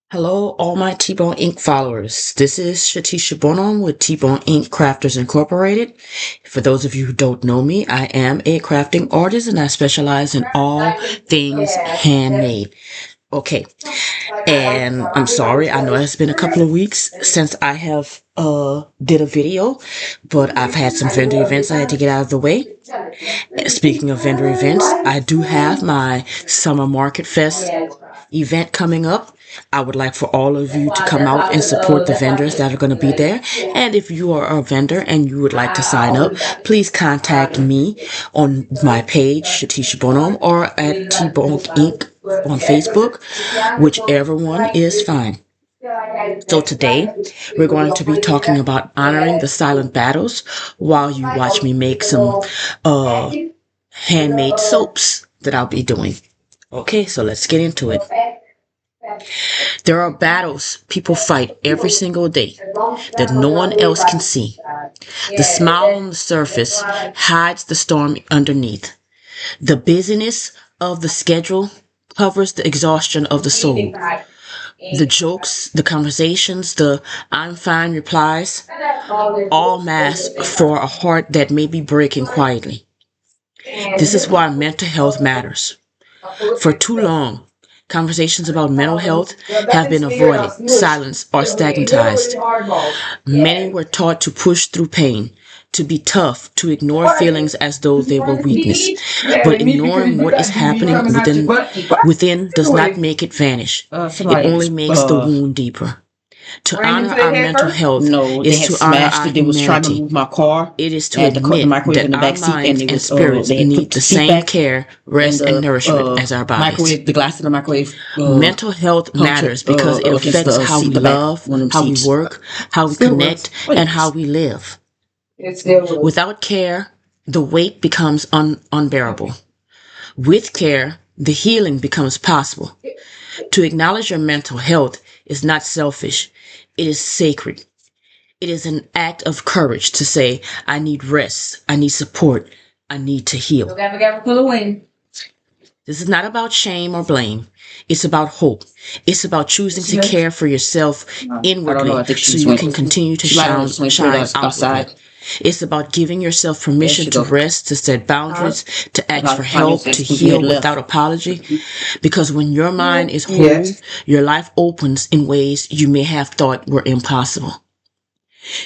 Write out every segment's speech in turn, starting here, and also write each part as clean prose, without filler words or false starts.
Hello, all my T-Bone Inc. followers. This is Shatisha Bonham with T-Bone Inc. Crafters Incorporated. For those of you who don't know me, I am a crafting artist and I specialize in all things handmade. Okay, and I'm sorry, I know it's been a couple of weeks since I have did a video, but I've had some vendor events I had to get out of the way. Speaking of vendor events, I do have my Summer Market Fest event coming up. I would like for all of you to come out and support the vendors that are going to be there. And if you are a vendor and you would like to sign up, please contact me on my page, Shatisha Bonham, or at T-Bone Inc. on Facebook, whichever one is fine. So today, we're going to be talking about honoring the silent battles while you watch me make some handmade soaps that I'll be doing. Okay, so let's get into it. There are battles people fight every single day that no one else can see. The smile on the surface hides the storm underneath. The busyness of the schedule covers the exhaustion of the soul. The jokes, the conversations, the I'm fine replies, all mask for a heart that may be breaking quietly. This is why mental health matters. For too long, conversations about mental health have been avoided, silenced, or stagnantized. Many were taught to push through pain, to be tough, to ignore feelings as though they were weakness. But ignoring what is happening within does not make it vanish. It only makes the wound deeper. To honor our mental health is to honor our humanity. It is to admit that our minds and spirits need the same care, rest, and nourishment as our bodies. The glass in the microwave. Mental health matters because it affects how we love, how we work, how we connect, and how we live. Without care, the weight becomes unbearable. With care, the healing becomes possible. To acknowledge your mental health is not selfish. It is sacred. It is an act of courage to say, I need rest, I need support, I need to heal. This is not about shame or blame. It's about hope. It's about choosing to care for yourself inwardly so you can continue to shine outside. It's about giving yourself permission to rest, to set boundaries, to ask for help, to heal without apology. Because when your mind is whole, your life opens in ways you may have thought were impossible.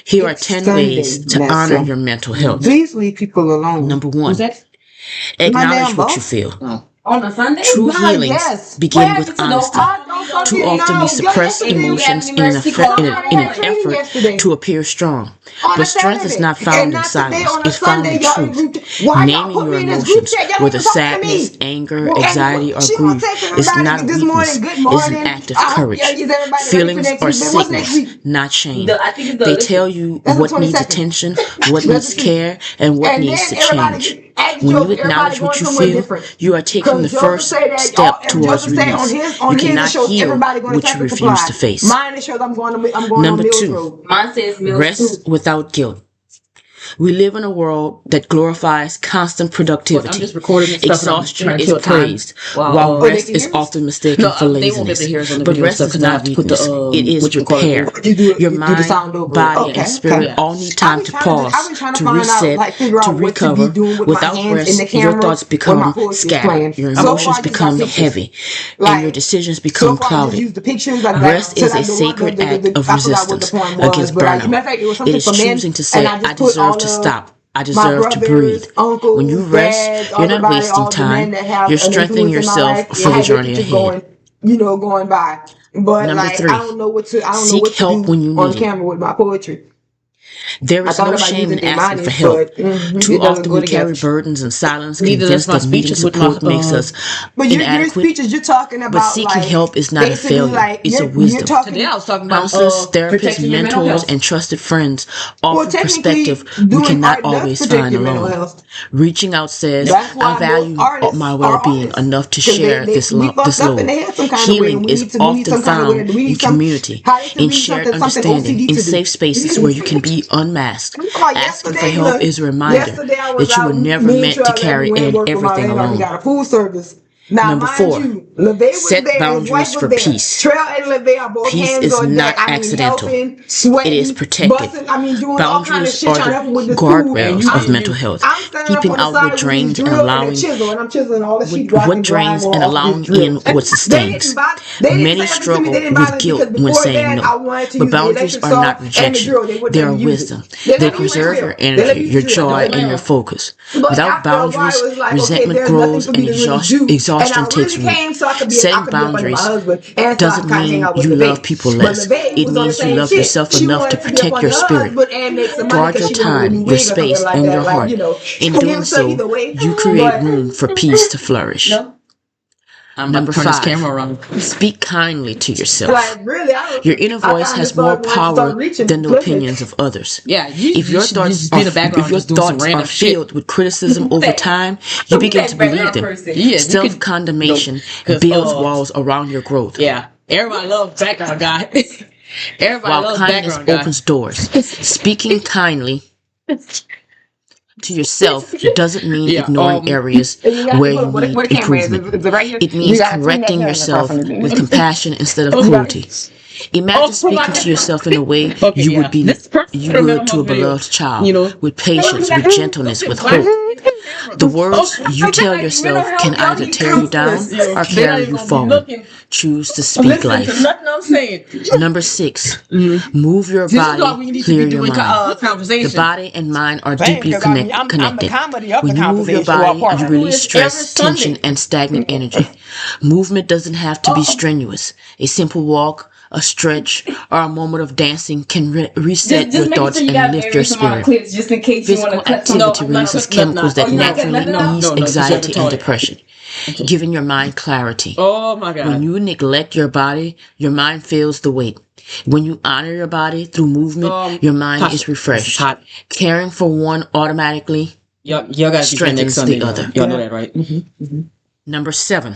Here are 10 ways to honor your mental health. Please leave people alone. Number 1, acknowledge what you feel. On a Sunday? True healings begin with honesty. Too often we suppress emotions in an effort to appear strong. But strength is not found in silence. It's found in truth. Naming your emotions, whether sadness, anger, anxiety, or grief, is not weakness. It's an act of courage. Feelings are sickness, not shame. They tell you what needs attention, what needs care, and what needs to change. When you acknowledge what you feel, you are taking the first step towards release. You cannot heal what you refuse to face. Number 2, rest without guilt. We live in a world that glorifies constant productivity. Exhaustion is praised, while rest is often mistaken for laziness. But rest is not weakness. It is repair. Your mind, body, and spirit all need time to pause, to reset, to recover. Without rest, your thoughts become scattered, your emotions become heavy, and your decisions become clouded. Rest is a sacred act of resistance against burnout. It is choosing to say, I deserve to stop. I deserve to breathe. When you rest, you're not wasting time. You're strengthening yourself for the journey ahead. Going by. But Number 3, I don't know what to seek help when you on need it. camera with my poetry. There is no shame in asking for help. Too often we carry burdens in silence, convinced that meeting support makes us inadequate. Speeches you're talking about, but seeking help is not a failure. It's a wisdom. Today I was talking about Counselors, therapists, mentors, and trusted friends offer perspective we cannot always find alone. Reaching out says, I value my well-being enough to share this load. Healing is often found in community, in shared understanding, in safe spaces where you can be unmasked. Asking for help is a reminder that you were never meant to carry everything alone. Number 4, LeVay was Set there. His boundaries wife was for there. peace. Trail and LeVay are both Peace hands is on not deck. accidental. Helping, sweating, It is protected. busting. Doing all kind of Boundaries shit, are trying to help him with the this food. guardrails of you- mental health. I'm standing Keeping up on out the side what with drains this and drill allowing and a chisel, and I'm chiseling all the sheet what and drains and drywall off allowing this drill. in what sustains. Many struggle with guilt when saying no, but boundaries are not rejection. They are wisdom. They preserve your energy, your joy, and your focus. Without boundaries, resentment grows and exhaustion takes root. Setting boundaries doesn't mean you love people less. It means you love yourself enough to protect your spirit. Guard your time, your space, and your heart. In doing so, you create room for peace to flourish. No. I'm Number about to turn this 5, camera around. speak kindly to yourself. Really, Your inner voice has more power than the opinions of others. Yeah, If your should thoughts just be in the background just doing some random shit. filled with criticism over time, you begin to believe them. Yeah, you could- Self-condemnation No, 'cause, builds walls around your growth. Yeah, everybody loves background guy. Everybody While loves kindness background guy. opens doors. Speaking kindly to yourself doesn't mean Yeah, ignoring areas where you need improvement. It means correcting yourself with compassion instead of cruelty. Imagine speaking to yourself in a way you would be you would to a beloved child, with patience, with gentleness, with hope. The words you tell yourself can either tear you down or carry you forward. Choose to speak life. Nothing I'm saying. Number 6, move your This is why we body, need to clear be your doing mind. conversation. The body and mind are deeply Because I'm the connected. comedy of the When you move your conversation, body, you release Every stress, Sunday. tension, and stagnant energy. Movement doesn't have to be strenuous. A simple walk, a stretch, or a moment of dancing can reset your thoughts and lift your spirit. Just in case you want Physical to cut activity releases chemicals that naturally ease no, anxiety no, and depression, giving your mind clarity. Oh my God. When you neglect your body, your mind feels the weight. When you honor your body through movement, your mind Tasha, is refreshed. it's hot. Caring for one automatically Y'all gotta be here strengthens next Sunday. the other. Y'all know that, right? Number 7,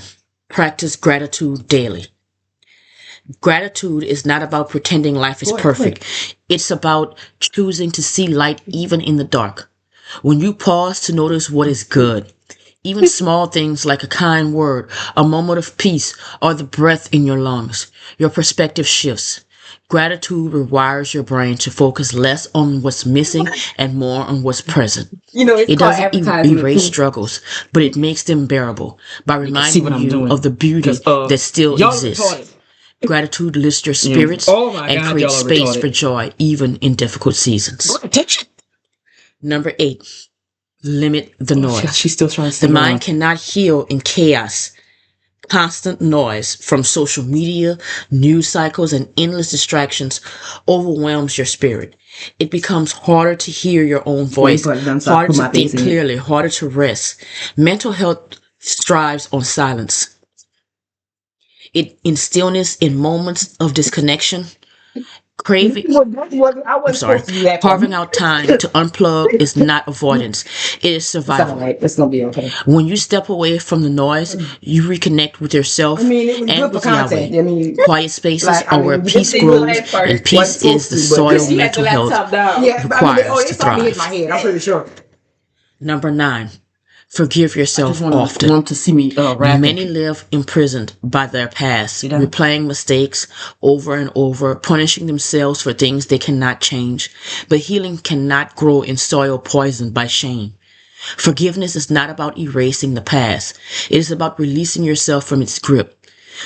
practice gratitude daily. Gratitude is not about pretending life is perfect. It's about choosing to see light even in the dark. When you pause to notice what is good, even small things like a kind word, a moment of peace, or the breath in your lungs, your perspective shifts. Gratitude rewires your brain to focus less on what's missing and more on what's present. It doesn't erase struggles, but it makes them bearable by see reminding what I'm you doing. of the beauty that still Y'all exists. retarded. Gratitude lifts your spirits Oh my and God, creates y'all are space retarded. for joy, even in difficult seasons. Number 8, limit the noise. She's still trying to The say mind cannot heal in chaos. Constant noise from social media, news cycles, and endless distractions overwhelms your spirit. It becomes harder to hear your own voice, Wait, I'm sorry, harder put to my think face in it. clearly, harder to rest. Mental health strives on silence. In stillness, in moments of disconnection, craving. Carving out time to unplug is not avoidance. It is survival. It's gonna be okay. When you step away from the noise, you reconnect with yourself it was and good for with content. Yahweh. Quiet spaces like, are where peace grows, and peace is the soil mental health requires to thrive. My head. I'm pretty sure. Number 9, forgive yourself Want often. them to see me rapping. Many live imprisoned by their past, that? replaying mistakes over and over, punishing themselves for things they cannot change. But healing cannot grow in soil poisoned by shame. Forgiveness is not about erasing the past. It is about releasing yourself from its grip.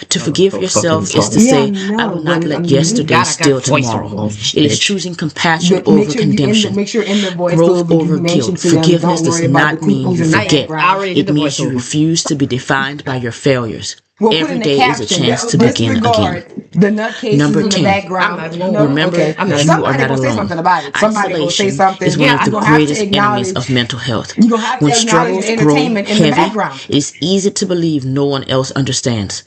To forgive yourself is to say, I will not let yesterday steal tomorrow. It is choosing compassion over condemnation. Make sure in the voice Growth over guilt. Forgiveness does not mean you forget. It means you refuse to be defined by your failures. Every day is a chance to begin again. The nutcases Number in 10. the background. Remember, you are not Somebody will say alone. something about it. Somebody will say Isolation something. is one of the You're gonna have to greatest enemies acknowledge- of mental health. You're gonna have to When acknowledge struggles the grow entertainment in the heavy, background. it's easy to believe no one else understands,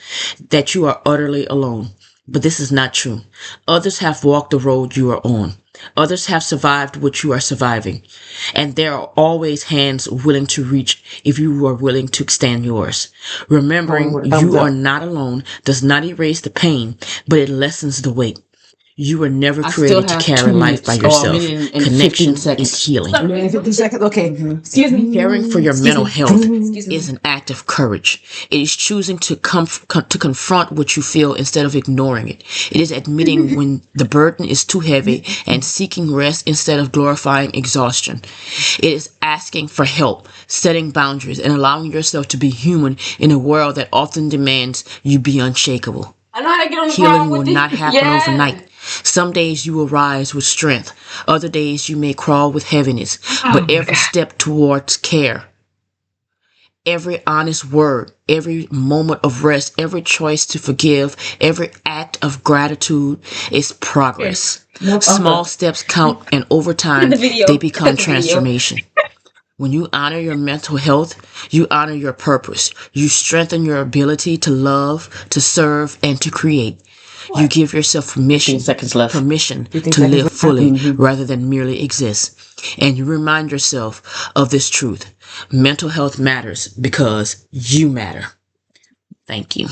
that you are utterly alone. But this is not true. Others have walked the road you are on. Others have survived what you are surviving. And there are always hands willing to reach if you are willing to extend yours. Remembering you are not alone does not erase the pain, but it lessens the weight. You were never I still created to have carry 2 life by minutes, or a yourself. minute and 15 Connection seconds. is healing. A minute and 50 seconds. Okay. Excuse me. Caring for your mental health Excuse me. is an act of courage. It is choosing to confront what you feel instead of ignoring it. It is admitting when the burden is too heavy and seeking rest instead of glorifying exhaustion. It is asking for help, setting boundaries, and allowing yourself to be human in a world that often demands you be unshakable. I know how to get on the Healing phone will with you. not happen overnight. Some days you will rise with strength. Other days you may crawl with heaviness. But every step towards care, every honest word, every moment of rest, every choice to forgive, every act of gratitude is progress. Small steps count, and over time, they become transformation. When you honor your mental health, you honor your purpose. You strengthen your ability to love, to serve, and to create. You give yourself 15 seconds left. permission to live fully rather than merely exist. And you remind yourself of this truth. Mental health matters because you matter. Thank you.